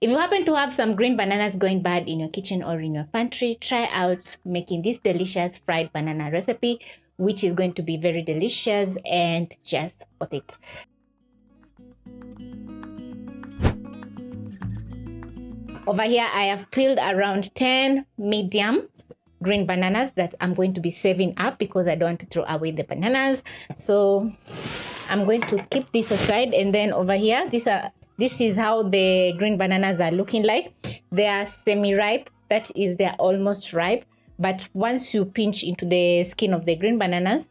If you happen to have some green bananas going bad in your kitchen or in your pantry, try out making this delicious fried banana recipe, which is going to be very delicious and just worth it. Over here, I have peeled around 10 medium green bananas that I'm going to be saving up because I don't want to throw away the bananas. So I'm going to keep this aside, and then over here, this is how the green bananas are looking like. They are semi-ripe, that is, they're almost ripe, but once you pinch into the skin of the green bananas,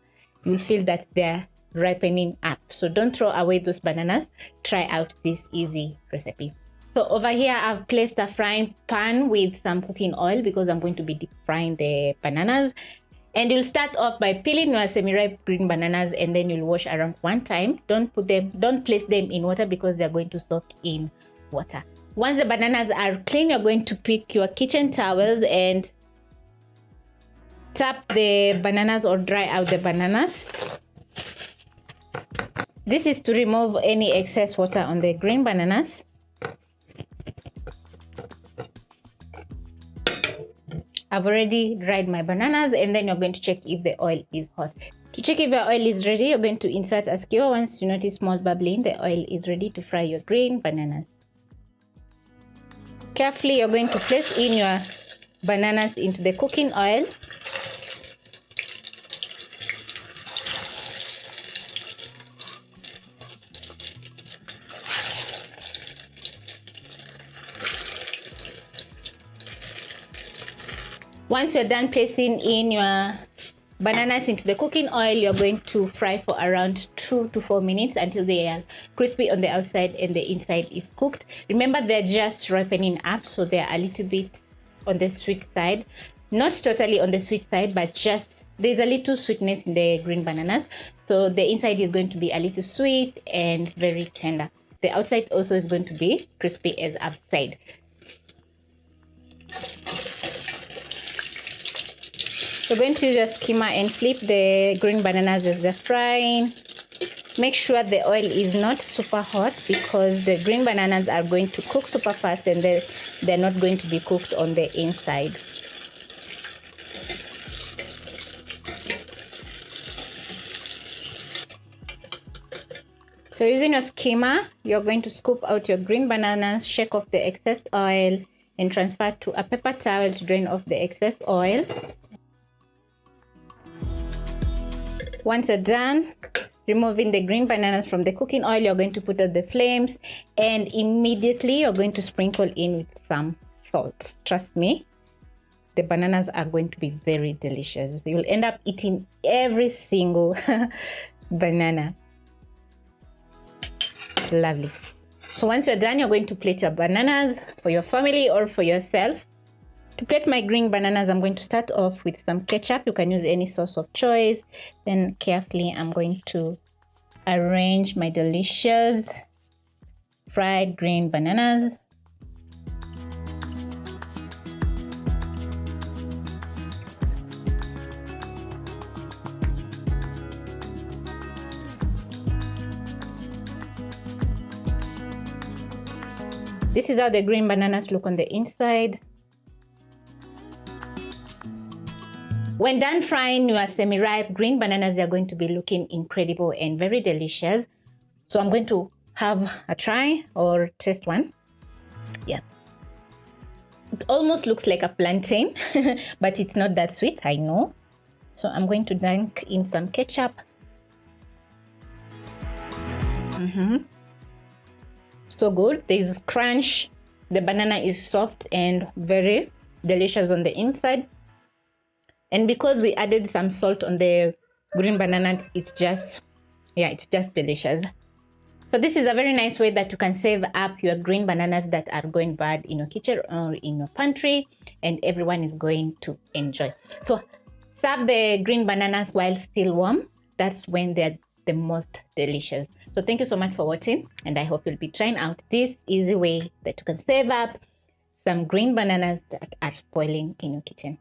you'll feel that they're ripening up. So don't throw away those bananas. Try out this easy recipe. So over here, I've placed a frying pan with some cooking oil because I'm going to be deep frying the bananas. And you'll start off by peeling your semi-ripe green bananas, and then you'll wash around one time. Don't place them in water because they're going to soak in water. Once the bananas are clean, you're going to pick your kitchen towels and tap the bananas or dry out the bananas. This is to remove any excess water on the green bananas. I've already dried my bananas, and then you're going to check if the oil is hot. To check if your oil is ready, you're going to insert a skewer. Once you notice small bubbling, the oil is ready to fry your green bananas. Carefully, you're going to place in your bananas into the cooking oil. Once you're done placing in your bananas into the cooking oil, you're going to fry for around 2 to 4 minutes until they are crispy on the outside and the inside is cooked. Remember, they're just ripening up, so they're a little bit on the sweet side. Not totally on the sweet side, but just there's a little sweetness in the green bananas. So the inside is going to be a little sweet and very tender. The outside also is going to be crispy as outside. We're going to use your skimmer and flip the green bananas as they're frying. Make sure the oil is not super hot because the green bananas are going to cook super fast and they're not going to be cooked on the inside. So using your skimmer, you're going to scoop out your green bananas, shake off the excess oil, and transfer to a paper towel to drain off the excess oil. Once you're done removing the green bananas from the cooking oil, you're going to put out the flames, and immediately you're going to sprinkle in with some salt. Trust me, the bananas are going to be very delicious. You'll end up eating every single banana. Lovely. So once you're done, you're going to plate your bananas for your family or for yourself. To plate my green bananas, I'm going to start off with some ketchup. You can use any sauce of choice. Then carefully, I'm going to arrange my delicious fried green bananas. This is how the green bananas look on the inside. When done frying your semi-ripe green bananas, they're going to be looking incredible and very delicious. So I'm going to have a try or taste one. Yeah. It almost looks like a plantain, but it's not that sweet, I know. So I'm going to dunk in some ketchup. So good. There's crunch. The banana is soft and very delicious on the inside. And because we added some salt on the green bananas, it's just delicious. So this is a very nice way that you can save up your green bananas that are going bad in your kitchen or in your pantry, and everyone is going to enjoy. So serve the green bananas while still warm. That's when they're the most delicious. So thank you so much for watching, and I hope you'll be trying out this easy way that you can save up some green bananas that are spoiling in your kitchen.